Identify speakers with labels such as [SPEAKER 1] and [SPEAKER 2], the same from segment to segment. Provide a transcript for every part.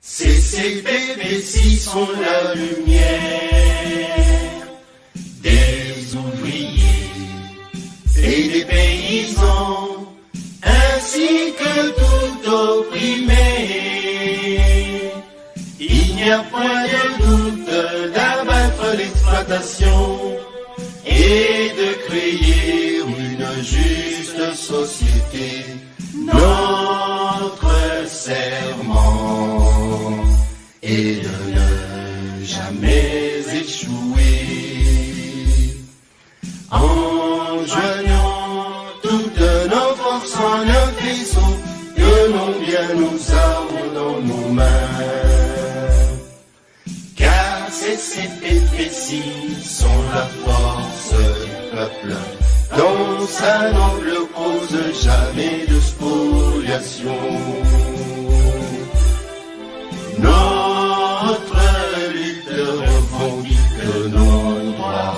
[SPEAKER 1] CCPPC sont la lumière des ouvriers et des paysans, ainsi que tout opprimé. Il n'y a point de doute d'abattre l'exploitation et de créer une juste société. Notre serment est de ne jamais échouer. En joignant toutes nos forces en un vaisseau, tenons bien nos armes dans nos mains. Car ces CCPPC sont la force du peuple, dans sa noble cause jamais de spoliation. Notre lutte revendique nos droits,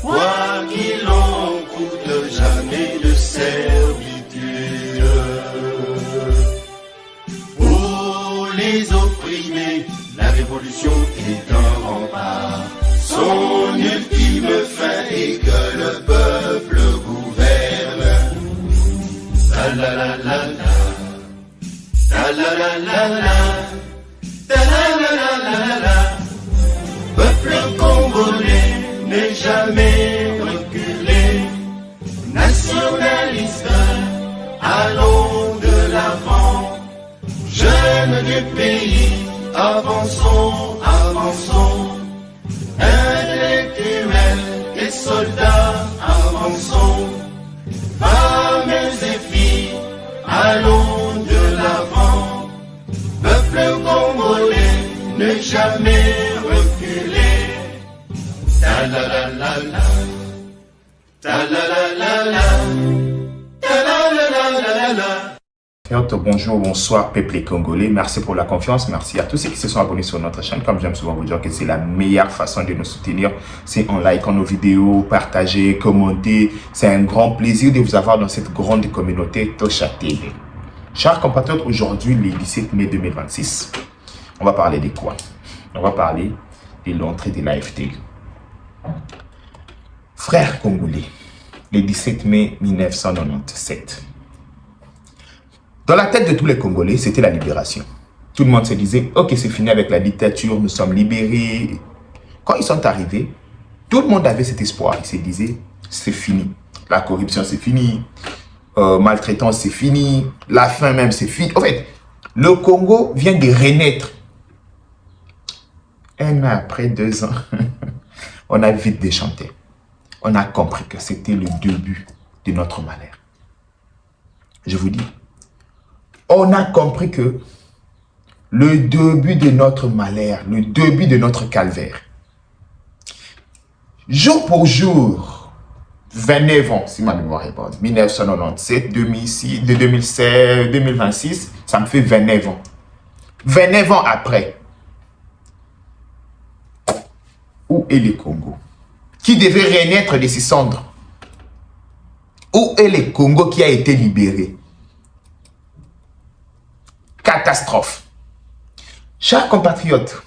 [SPEAKER 1] quoi qu'il en coûte, jamais de servitude. Pour les opprimés, la révolution est un rempart. Son ultime fin est que le peuple gouverne. Ta la la la la, ta la la la la, ta la la la la la. Peuple congolais n'est jamais reculé. Nationaliste, allons de l'avant. Jeunes du pays, avançons, avançons. Intellectuels et soldats, avançons. Femmes et filles, allons de l'avant. Peuple congolais, ne jamais reculer. Ta la la la la, ta la la la la, ta la la la la la.
[SPEAKER 2] Bonjour, bonsoir, peuple congolais. Merci pour la confiance. Merci à tous ceux qui se sont abonnés sur notre chaîne. Comme j'aime souvent vous dire que c'est la meilleure façon de nous soutenir, c'est en likant nos vidéos, partager, commenter. C'est un grand plaisir de vous avoir dans cette grande communauté Tosha TV. Chers compatriotes, aujourd'hui, le 17 mai 2026, on va parler de quoi? On va parler de l'entrée de l'AFT. Frères congolais, le 17 mai 1997. Dans la tête de tous les Congolais, c'était la libération. Tout le monde se disait, ok, c'est fini avec la dictature, nous sommes libérés. Quand ils sont arrivés, tout le monde avait cet espoir. Ils se disaient, c'est fini. La corruption, c'est fini. Maltraitance, c'est fini. La faim même, c'est fini. En fait, le Congo vient de renaître. Un an après, 2 ans, on a vite déchanté. On a compris que c'était le début de notre malheur. Je vous dis, on a compris que le début de notre malheur, le début de notre calvaire, jour pour jour, 29 ans, si ma mémoire est bonne, 1997, 2006, de 2016, 2026, ça me fait 29 ans. 29 ans après, où est le Congo? Qui devait renaître de ses cendres? Où est le Congo qui a été libéré? Catastrophe. Chers compatriotes,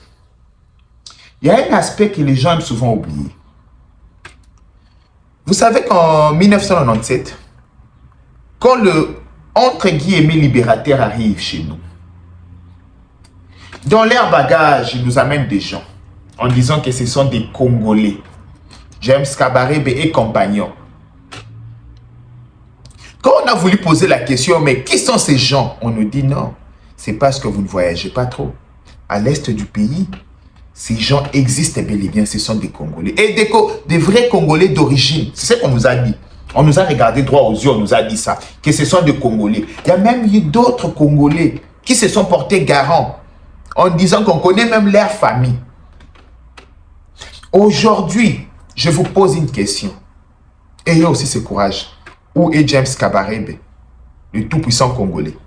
[SPEAKER 2] il y a un aspect que les gens aiment souvent oublier. Vous savez qu'en 1997, quand le entre guillemets libérateur arrive chez nous, dans leur bagage, ils nous amènent des gens en disant que ce sont des Congolais, James Kabarebe et compagnons. Quand on a voulu poser la question, mais qui sont ces gens? On nous dit non. C'est parce que vous ne voyagez pas trop. À l'est du pays, ces gens existent bel et bien, ce sont des Congolais. Et des vrais Congolais d'origine. C'est ce qu'on nous a dit. On nous a regardé droit aux yeux, on nous a dit ça, que ce sont des Congolais. Il y a même eu d'autres Congolais qui se sont portés garants en disant qu'on connaît même leur famille. Aujourd'hui, je vous pose une question. Ayez aussi ce courage. Où est James Kabarebe, le tout-puissant Congolais?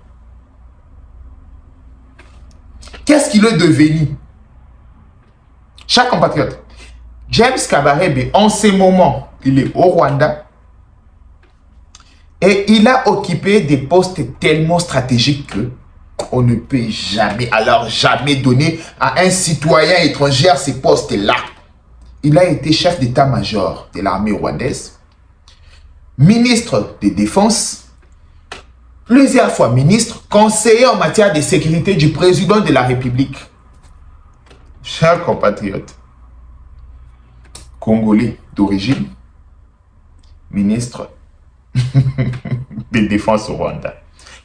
[SPEAKER 2] Qu'est-ce qu'il est devenu? Chers compatriotes, James Kabarebe, en ce moment, il est au Rwanda et il a occupé des postes tellement stratégiques que On ne peut jamais, alors jamais donner à un citoyen étranger ces postes-là. Il a été chef d'état-major de l'armée rwandaise, ministre de défense, plusieurs fois ministre, conseiller en matière de sécurité du président de la République. Chers compatriotes, Congolais d'origine, ministre de défense au Rwanda.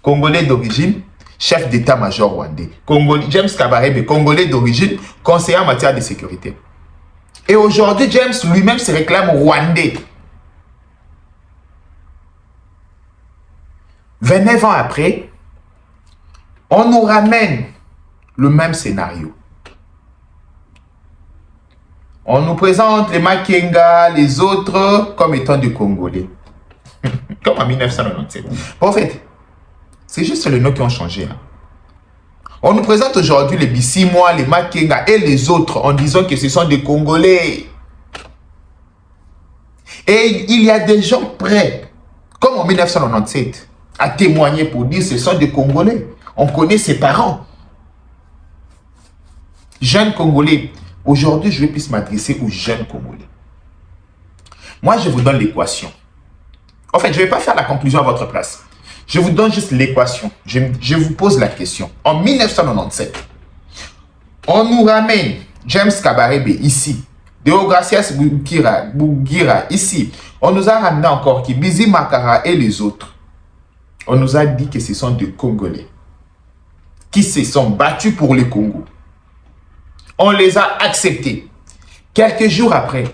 [SPEAKER 2] Congolais d'origine, chef d'état-major rwandais. Congolais, James Kabarebe, Congolais d'origine, conseiller en matière de sécurité. Et aujourd'hui, James lui-même se réclame rwandais. 29 ans après, on nous ramène le même scénario. On nous présente les Makenga, les autres, comme étant des Congolais. Comme en 1997. En fait, c'est juste les noms qui ont changé. Hein. On nous présente aujourd'hui les Bissimois, les Makenga et les autres en disant que ce sont des Congolais. Et il y a des gens prêts, comme en 1997, à témoigner pour dire que ce sont des Congolais. On connaît ses parents. Jeunes Congolais. Aujourd'hui, je vais plus m'adresser aux jeunes Congolais. Moi, je vous donne l'équation. En fait, je ne vais pas faire la conclusion à votre place. Je vous donne juste l'équation. Je vous pose la question. En 1997, on nous ramène James Kabarebe ici. Deogracias Bougira ici. On nous a ramené encore Kibizi Makara et les autres. On nous a dit que ce sont des Congolais qui se sont battus pour le Congo. On les a acceptés. Quelques jours après,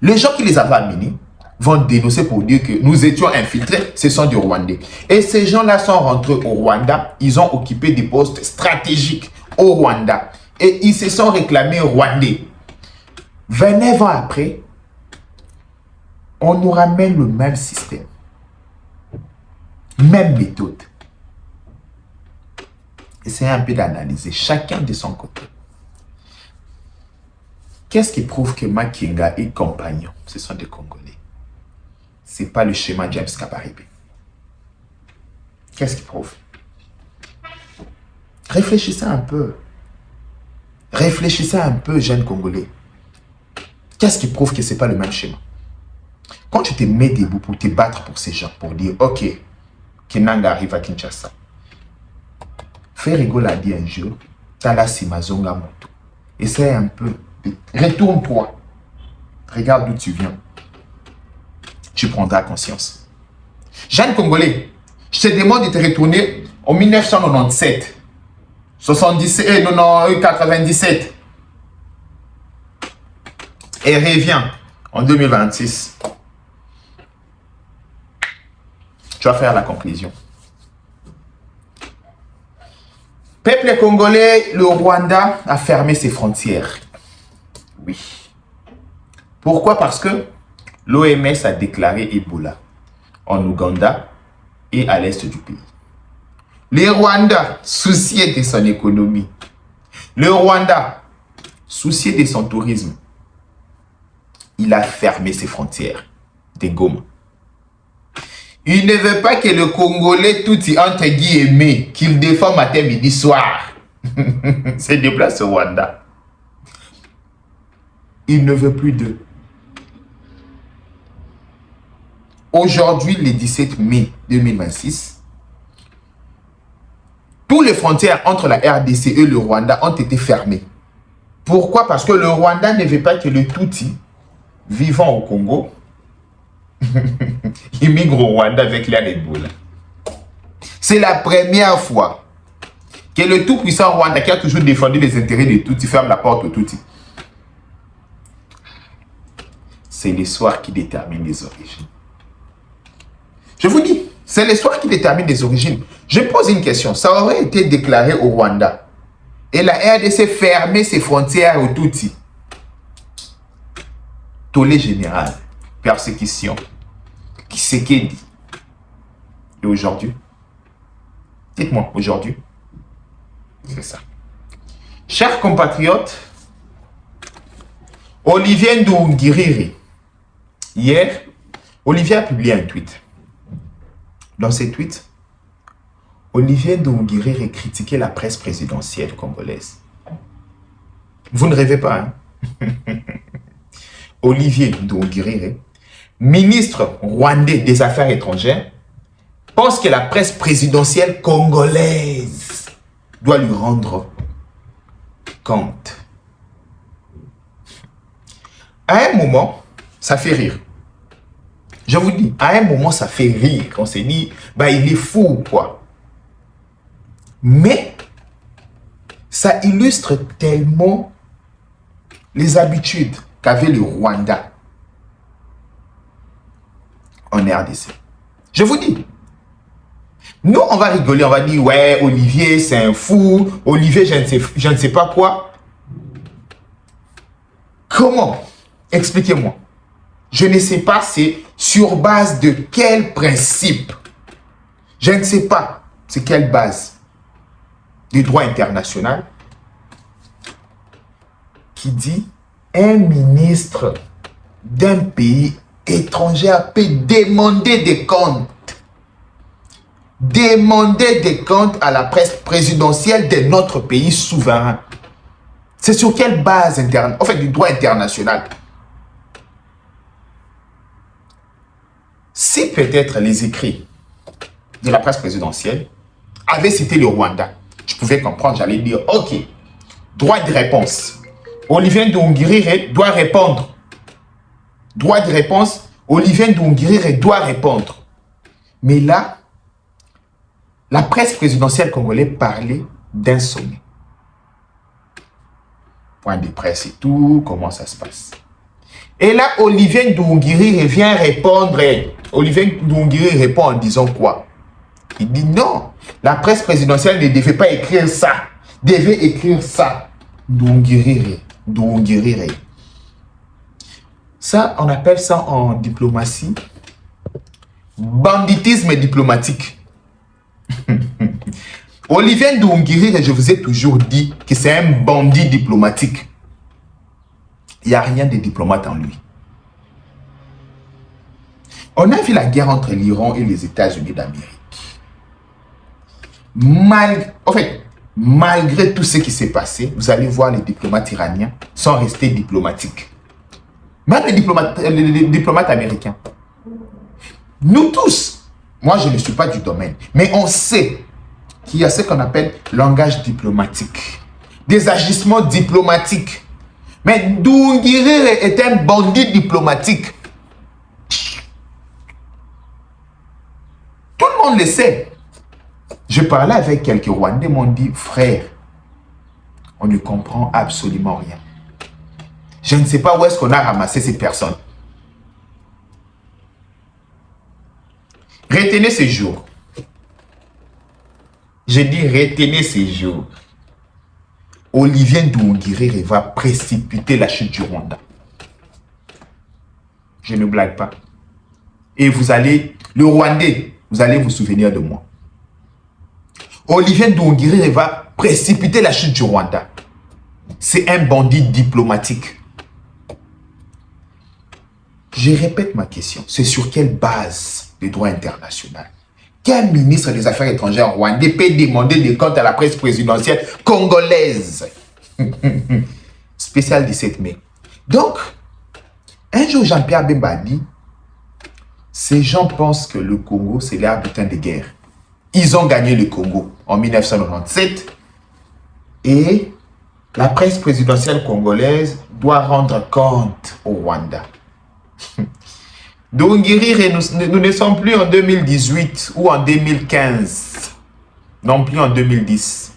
[SPEAKER 2] les gens qui les avaient amenés vont dénoncer pour dire que nous étions infiltrés, ce sont des Rwandais. Et ces gens-là sont rentrés au Rwanda, ils ont occupé des postes stratégiques au Rwanda. Et ils se sont réclamés Rwandais. 29 ans après, on nous ramène le même système. Même méthode. Essayez un peu d'analyser, chacun de son côté. Qu'est-ce qui prouve que Makenga et compagnons, ce sont des Congolais? Ce n'est pas le schéma James Kabarebe. Qu'est-ce qui prouve? Réfléchissez un peu. Réfléchissez un peu, jeunes Congolais. Qu'est-ce qui prouve que ce n'est pas le même schéma? Quand tu te mets debout pour te battre pour ces gens, pour dire, ok, Kenanga arrive à Kinshasa. Ferrigo l'a dit un jour, Tala Simazonga Moto. Essaye un peu. Retourne-toi. Regarde d'où tu viens. Tu prendras conscience. Jeune Congolais, je te demande de te retourner en 1997, 97, 97. Et reviens en 2026. Tu vas faire la conclusion. Peuple congolais, le Rwanda a fermé ses frontières. Oui. Pourquoi? Parce que l'OMS a déclaré Ebola en Ouganda et à l'est du pays. Le Rwanda, soucié de son économie. Le Rwanda, soucié de son tourisme. Il a fermé ses frontières de Goma. Il ne veut pas que le Congolais, tout entre guillemets, qu'il défend matin, midi, soir, se déplace au Rwanda. Il ne veut plus d'eux. Aujourd'hui, le 17 mai 2026, toutes les frontières entre la RDC et le Rwanda ont été fermées. Pourquoi? Parce que le Rwanda ne veut pas que le Tutsi, vivant au Congo, immigre au Rwanda avec l'air d'Ebola. C'est la première fois que le tout-puissant Rwanda, qui a toujours défendu les intérêts des Tutsis, ferme la porte aux Tutsis. C'est l'histoire qui détermine les origines. Je vous dis, c'est l'histoire qui détermine les origines. Je pose une question. Ça aurait été déclaré au Rwanda et la RDC fermait ses frontières aux Tutsis. Tollé général, persécution, qui c'est qui dit? Et aujourd'hui? Dites-moi, aujourd'hui? C'est ça. Chers compatriotes, Olivier Ndoungiriri, hier, Olivier a publié un tweet. Dans ces tweets, Olivier Nduhungirehe critiquait la presse présidentielle congolaise. Vous ne rêvez pas, hein? Olivier Nduhungirehe, ministre rwandais des Affaires étrangères, pense que la presse présidentielle congolaise doit lui rendre compte. À un moment, ça fait rire. Je vous dis, à un moment, ça fait rire. On s'est dit, bah, il est fou, quoi. Mais, ça illustre tellement les habitudes qu'avait le Rwanda en RDC. Je vous dis, nous, on va rigoler, on va dire, ouais, Olivier, c'est un fou. Olivier, je ne sais pas quoi. Comment? Expliquez-moi. Je ne sais pas, c'est sur base de quel principe? Je ne sais pas, c'est quelle base du droit international qui dit un ministre d'un pays étranger peut demander des comptes. Demander des comptes à la presse présidentielle de notre pays souverain. C'est sur quelle base interne, en fait, du droit international? Si peut-être les écrits de la presse présidentielle avaient cité le Rwanda, je pouvais comprendre, j'allais dire, ok, droit de réponse. Olivier Nduhungirehe doit répondre. Droit de réponse, Olivier Nduhungirehe doit répondre. Mais là, la presse présidentielle congolaise parlait d'un sommet. Point de presse et tout, comment ça se passe. Et là, Olivier Nduhungirehe vient répondre. Olivier Nduhungirehe répond en disant quoi? Il dit non, la presse présidentielle ne devait pas écrire ça. Devait écrire ça. Nduhungirehe. Ça, on appelle ça en diplomatie banditisme diplomatique. Olivier Nduhungirehe, je vous ai toujours dit que c'est un bandit diplomatique. Il n'y a rien de diplomate en lui. On a vu la guerre entre l'Iran et les États-Unis d'Amérique. Malgré tout ce qui s'est passé, vous allez voir les diplomates iraniens sont restés diplomatiques. Même les diplomates américains. Nous tous, moi je ne suis pas du domaine, mais on sait qu'il y a ce qu'on appelle langage diplomatique. Des agissements diplomatiques. Mais Nduhungirehe est un bandit diplomatique. Tout le monde le sait. Je parlais avec quelques Rwandais, m'ont dit, frère, on ne comprend absolument rien. Je ne sais pas où est-ce qu'on a ramassé ces personnes. Retenez ces jours. Je dis retenez ces jours. Olivier Nduhungirehe va précipiter la chute du Rwanda. Je ne blague pas. Et vous allez, le Rwandais, vous allez vous souvenir de moi. Olivier Nduhungirehe va précipiter la chute du Rwanda. C'est un bandit diplomatique. Je répète ma question. C'est sur quelle base du droit international? Quel ministre des Affaires étrangères rwandais peut demander des comptes à la presse présidentielle congolaise? Spécial 17 mai. Donc, un jour, Jean-Pierre Bemba a dit, ces gens pensent que le Congo, c'est leur butin de guerre. Ils ont gagné le Congo en 1997 et la presse présidentielle congolaise doit rendre compte au Rwanda. Nduhungirehe, nous ne sommes plus en 2018 ou en 2015, non plus en 2010,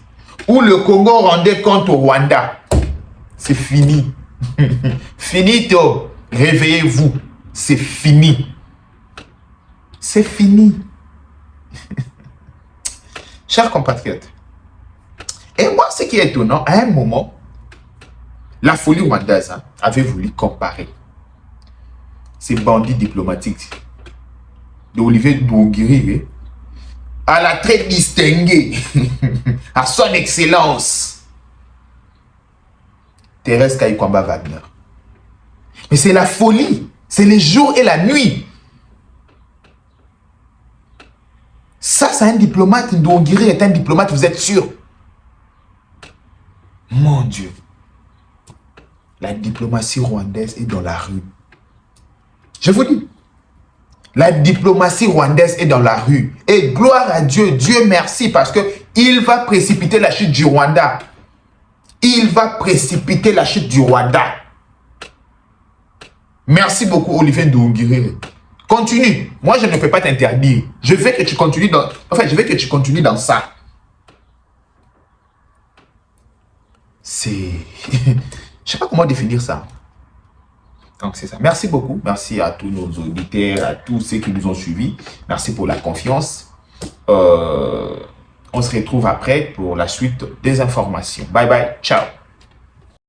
[SPEAKER 2] où le Congo rendait compte au Rwanda. C'est fini. Finito. Réveillez-vous. C'est fini. C'est fini. Chers compatriotes, et moi, ce qui est étonnant, à un moment, la folie rwandaise avait voulu comparer ces bandits diplomatiques de Olivier Nduhungirehe à la très distinguée, à son excellence, Thérèse Kayikwamba Wagner. Mais c'est la folie, c'est le jour et la nuit. Ça, c'est un diplomate. Nduhungirehe est un diplomate, vous êtes sûr? Mon Dieu. La diplomatie rwandaise est dans la rue. Je vous dis. La diplomatie rwandaise est dans la rue. Et gloire à Dieu. Dieu merci parce que il va précipiter la chute du Rwanda. Il va précipiter la chute du Rwanda. Merci beaucoup, Olivier Nduhungirehe. Continue. Moi, je ne peux pas t'interdire. Je veux que tu continues dans... je veux que tu continues dans ça. C'est... Je sais pas comment définir ça. Donc, c'est ça. Merci beaucoup. Merci à tous nos auditeurs, à tous ceux qui nous ont suivis. Merci pour la confiance. On se retrouve après pour la suite des informations. Bye bye. Ciao.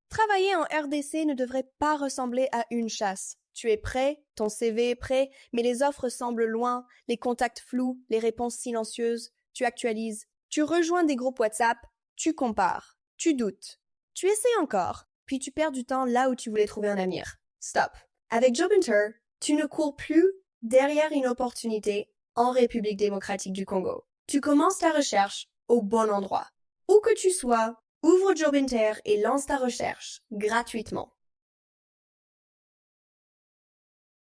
[SPEAKER 3] Travailler en RDC ne devrait pas ressembler à une chasse. Tu es prêt, ton CV est prêt, mais les offres semblent loin, les contacts flous, les réponses silencieuses. Tu actualises, tu rejoins des groupes WhatsApp, tu compares, tu doutes. Tu essaies encore, puis tu perds du temps là où tu voulais trouver un avenir. Stop. Avec Jobinter, tu ne cours plus derrière une opportunité en République démocratique du Congo. Tu commences ta recherche au bon endroit. Où que tu sois, ouvre Jobinter et lance ta recherche gratuitement.